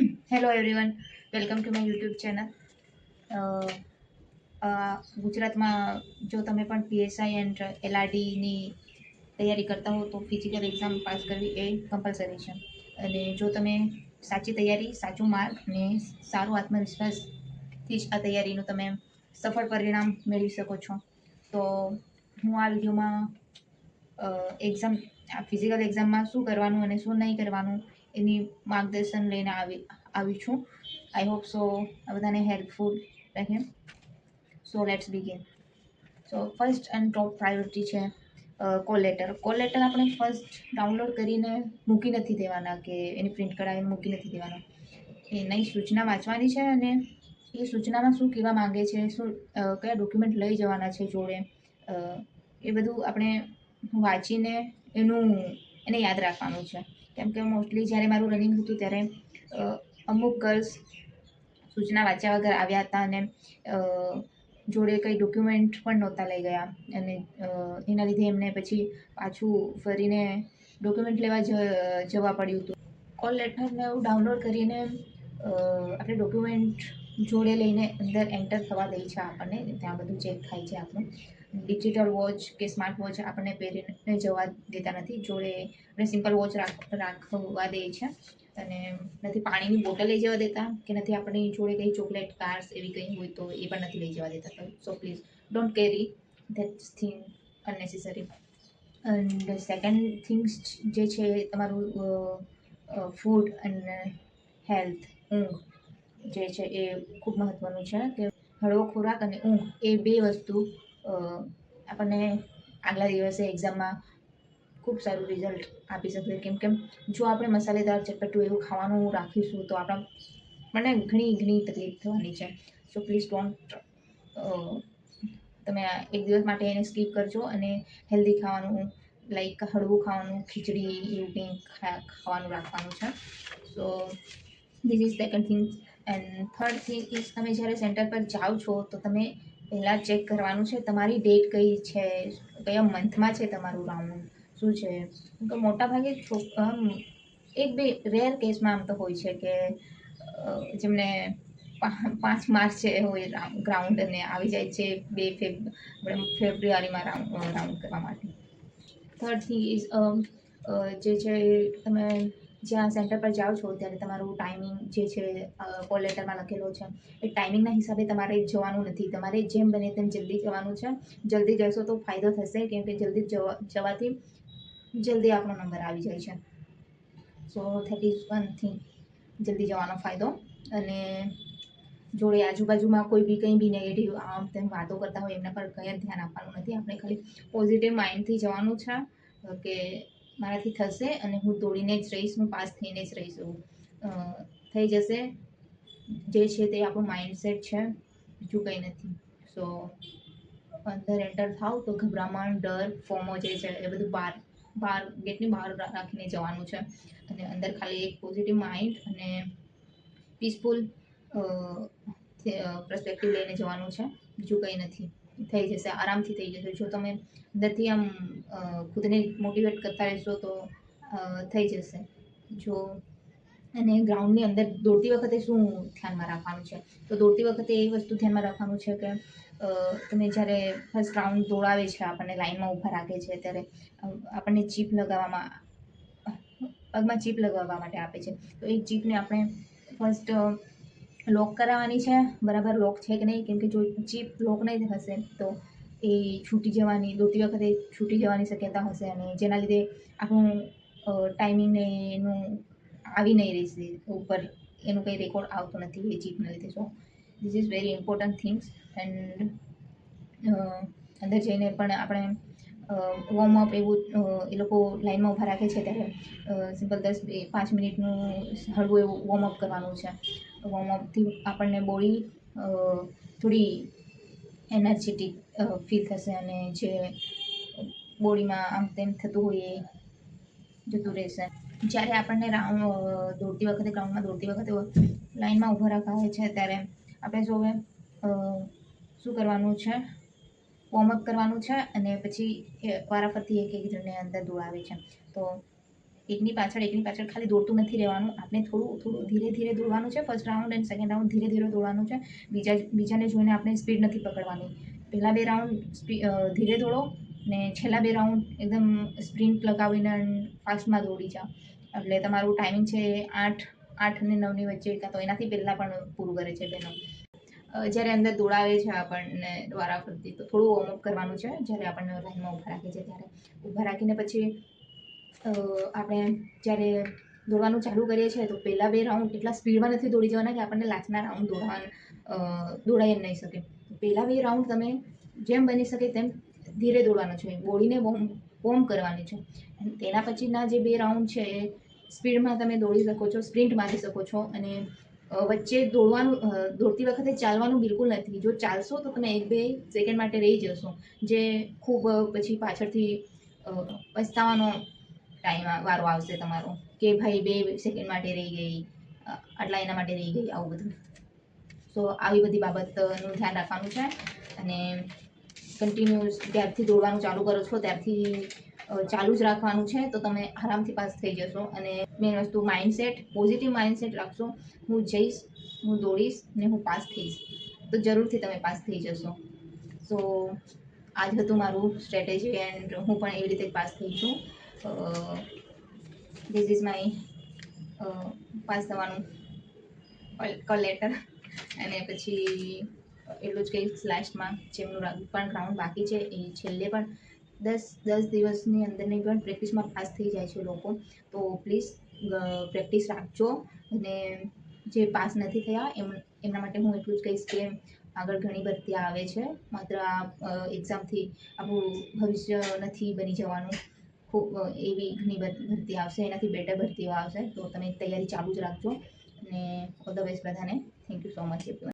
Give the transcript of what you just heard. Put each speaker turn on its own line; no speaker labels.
Hello everyone, welcome to my YouTube channel. ગુજરાતમાં જો તમે પણ પીએસઆઈ એન્ડ એલઆરડીની તૈયારી કરતા હો તો ફિઝિકલ એક્ઝામ પાસ કરવી એ કમ્પલસરી છે. અને જો તમે સાચી તૈયારી, સાચું માર્ક અને સારો આત્મવિશ્વાસથી જ આ તૈયારીનું તમે સફળ પરિણામ મેળવી શકો છો. તો હું આ વિડીયોમાં એક્ઝામ ફિઝિકલ એક્ઝામમાં શું કરવાનું અને શું નહીં કરવાનું એની માર્ગદર્શન લઈને આવી છું. આઈ હોપ સો આ બધાને હેલ્પફુલ રહે. So let's begin. So first and top priority છે કોલ લેટર આપણે ફર્સ્ટ ડાઉનલોડ કરીને મૂકી નથી દેવાના, કે એની પ્રિન્ટ કઢાવીને મૂકી નથી દેવાના. એની સૂચના વાંચવાની છે અને એ સૂચનામાં શું કહેવા માંગે છે, શું કયા ડોક્યુમેન્ટ લઈ જવાના છે જોડે, એ બધું આપણે વાંચીને એને યાદ રાખવાનું છે. કેમ કે મોસ્ટલી જ્યારે મારું રનિંગ હતું ત્યારે અમુક ગર્લ્સ સૂચના વાંચ્યા વગર આવ્યા હતા અને જોડે કંઈ ડોક્યુમેન્ટ પણ નહોતા લઈ ગયા, અને એના લીધે એમને પછી પાછું ફરીને ડોક્યુમેન્ટ લેવા જવા પડ્યું હતું. કોલ લેટરને એવું ડાઉનલોડ કરીને આપણે ડોક્યુમેન્ટ જોડે લઈને અંદર એન્ટર થવા દે છે આપણને, ત્યાં બધું ચેક થાય છે આપણું. ડિજિટલ વોચ કે સ્માર્ટ વોચ આપણને પહેરીને જવા દેતા નથી, જોડે આપણે સિમ્પલ વોચ રાખવા દે છે. અને નથી પાણીની બોટલ લઈ જવા દેતા, કે નથી આપણી જોડે કંઈ ચોકલેટ કાર્સ એવી કંઈ હોય તો એ પણ નથી લઈ જવા દેતા. So please don't carry that thing અનનેસેસરી. And second things જે છે તમારું ફૂડ અને હેલ્થ, ઊંઘ જે છે એ ખૂબ મહત્ત્વનું છે. કે હળવો ખોરાક અને ઊંઘ એ બે વસ્તુ આપણને આગલા દિવસે એક્ઝામમાં ખૂબ સારું રિઝલ્ટ આપી શકે. કેમ જો આપણે મસાલેદાર ચટપટું એવું ખાવાનું રાખીશું તો મને ઘણી તકલીફ થવાની છે. સો પ્લીઝ ડોન્ટ, તમે એક દિવસ માટે એને સ્કીપ કરજો અને હેલ્ધી ખાવાનું, લાઈક હળવું ખાવાનું, ખીચડી એવું કંઈ ખાવાનું રાખવાનું છે. So this is second thing. And third thing is, તમે જ્યારે સેન્ટર પર જાઓ છો તો તમે પહેલાં ચેક કરવાનું છે તમારી ડેટ કઈ છે, કયા મંથમાં છે તમારું રાઉન્ડ શું છે. તો મોટાભાગે એક બે રેર કેસમાં આમ તો હોય છે કે જેમને 5 માર્ચે હોય ગ્રાઉન્ડ અને આવી જાય છે 2 ફેબ્રુઆરીમાં રાઉન્ડ કરવા માટે. થર્ડ થિંગ ઇઝ, જે છે તમે જ્યાં સેન્ટર પર જાઓ છો ત્યારે તમારું ટાઈમિંગ જે છે કોલ લેટરમાં લખેલો છે એ ટાઈમિંગના હિસાબે તમારે જવાનું નથી. તમારે જેમ બને તેમ જલ્દી જવાનું છે. જલ્દી જશો તો ફાયદો થશે, કેમ કે જલ્દી જવાથી જલ્દી આપણો નંબર આવી જાય છે. So that is one thing, જલ્દી જવાનો ફાયદો. અને જોડે આજુબાજુમાં કોઈ બી કંઈ બી નેગેટિવ આમ તેમ વાતો કરતા હોય એમના પર કંઈ જ ધ્યાન આપવાનું નથી. આપણે ખાલી પોઝિટિવ માઇન્ડથી જવાનું છે કે મારાથી થશે અને હું દોડીને જ રહીશ, હું પાસ થઈને જ રહીશ, એવું થઈ જશે. જે છે તે આપણું માઇન્ડસેટ છે, બીજું કંઈ નથી. સો અંદર એન્ટર થાવ તો ગભરામણ, ડર, ફોમો જે છે એ બધું બહાર ગેટની બહાર રાખીને જવાનું છે. અને અંદર ખાલી એક પોઝિટિવ માઇન્ડ અને પીસફુલ પર્સપેક્ટિવ લઈને જવાનું છે, બીજું કંઈ નથી. થઈ જશે, આરામથી થઈ જશે. જો તમે અંદરથી આમ ખુદને મોટિવેટ કરતા રહેશો તો થઈ જશે. જો અને ગ્રાઉન્ડની અંદર દોડતી વખતે શું ધ્યાનમાં રાખવાનું છે, તો દોડતી વખતે એ વસ્તુ ધ્યાનમાં રાખવાનું છે કે તમે જ્યારે ફર્સ્ટ રાઉન્ડ દોડાવે છે, આપણને લાઇનમાં ઊભા રાખે છે ત્યારે આપણને ચીપ લગાવવામાં, પગમાં ચીપ લગાવવા માટે આપે છે. તો એ ચીપને આપણે ફર્સ્ટ લોક કરાવવાની છે, બરાબર લોક છે કે નહીં. કેમ કે જો ચીપ લોક નહીં હશે તો એ છૂટી જવાની, દોડતી વખતે છૂટી જવાની શક્યતા હશે, અને જેના લીધે આપણું ટાઈમિંગને એનું આવી નહીં રહેશે ઉપર, એનું કંઈ રેકોર્ડ આવતો નથી એ ચીપના લીધે. So this is very important things. And અંદર જઈને પણ આપણે વોર્મઅપ એવું એ લોકો લાઈનમાં ઊભા રાખે છે ત્યારે સિમ્પલ 10-5 મિનિટનું હળવું એવું વોર્મઅપ કરવાનું છે. વોર્મઅપથી આપણને બોડી થોડી એનર્જેટિક ફીલ થશે, અને જે બોડીમાં આમ તેમ થતું હોય એ જતું રહેશે. જ્યારે આપણને ગ્રાઉન્ડમાં દોડતી વખતે લાઈનમાં ઊભા રખાવે છે ત્યારે આપણે સૌએ શું કરવાનું છે, વોર્મઅપ કરવાનું છે. અને પછી વારાફરતી એક જણને અંદર દોડાવે છે. તો એકની પાછળ ખાલી દોડતું નથી રહેવાનું. આપણે થોડું ધીરે ધીરે દોડવાનું છે. First round and second round ધીરે ધીરે દોડવાનું છે. બીજાને જોઈને આપણે સ્પીડ નથી પકડવાની. પહેલા 2 રાઉન્ડ ધીરે દોડો ને છેલ્લા 2 રાઉન્ડ એકદમ સ્પ્રિન્ટ લગાવીને ફાસ્ટમાં દોડી જાઓ. એટલે તમારું ટાઈમિંગ છે 8 અને 9ની વચ્ચે, કાં તો એનાથી પહેલાં પણ પૂરું કરે છે બહેનો. જ્યારે અંદર દોડાવે છે આપણને દ્વારા ફરતી, તો થોડું વોર્મઅપ કરવાનું છે. જ્યારે આપણને લાઈનમાં ઊભા રાખે છે ત્યારે ઊભા રાખીને પછી આપણે જ્યારે દોડવાનું ચાલુ કરીએ છીએ તો પહેલાં 2 રાઉન્ડ એટલા સ્પીડમાં નથી દોડી જવાના કે આપણને લાસ્ટના રાઉન્ડ દોડાઈ જ નહીં શકે. પહેલાં 2 રાઉન્ડ તમે જેમ બની શકે તેમ ધીરે દોડવાનું છે. બોડીને વોર્મ કરવાની છે. તેના પછીના જે 2 રાઉન્ડ છે એ સ્પીડમાં તમે દોડી શકો છો, સ્પ્રિન્ટ મારી શકો છો. અને વચ્ચે દોડતી વખતે ચાલવાનું બિલકુલ નથી. જો ચાલશો તો તમે 1-2 સેકન્ડ માટે રહી જશો, જે ખૂબ પછી પાછળથી પછતાવાનો વારો આવશે તમારો, કે ભાઈ 2 સેકન્ડ માટે રહી ગઈ, આટલા એના માટે રહી ગઈ, આવું બધું. સો આવી બધી બાબતનું ધ્યાન રાખવાનું છે. અને કન્ટિન્યુઅસ ત્યારથી દોડવાનું ચાલુ કરો છો ત્યારથી ચાલુ જ રાખવાનું છે, તો તમે આરામથી પાસ થઈ જશો. અને મેઇન વસ્તુ માઇન્ડસેટ, પોઝિટિવ માઇન્ડસેટ રાખશો. હું જઈશ, હું દોડીશ ને હું પાસ થઈશ, તો જરૂરથી તમે પાસ થઈ જશો. સો આ જ હતું મારું સ્ટ્રેટેજી, એન્ડ હું પણ એવી રીતે પાસ થઈ છું. ધીસ ઇઝ માય પાસ થવાનું કોલ લેટર. અને પછી એટલું જ કહીશ લાસ્ટમાં, જેમનું પણ રાઉન્ડ બાકી છે એ છેલ્લે પણ 10 દિવસની અંદરની પણ પ્રેક્ટિસમાં પાસ થઈ જાય છે લોકો. તો પ્લીઝ પ્રેક્ટિસ રાખજો. અને જે પાસ નથી થયા એમના માટે હું એટલું જ કહીશ કે આગળ ઘણી ભરતી આવે છે. માત્ર આ એક્ઝામથી આપણું ભવિષ્ય નથી બની જવાનું. ખૂબ એવી ઘણી ભરતી આવશે, એનાથી બેટર ભરતીઓ આવશે. તો તમે તૈયારી ચાલુ જ રાખજો. અને ઓલ ધ બેસ્ટ બધાને. Thank you so much.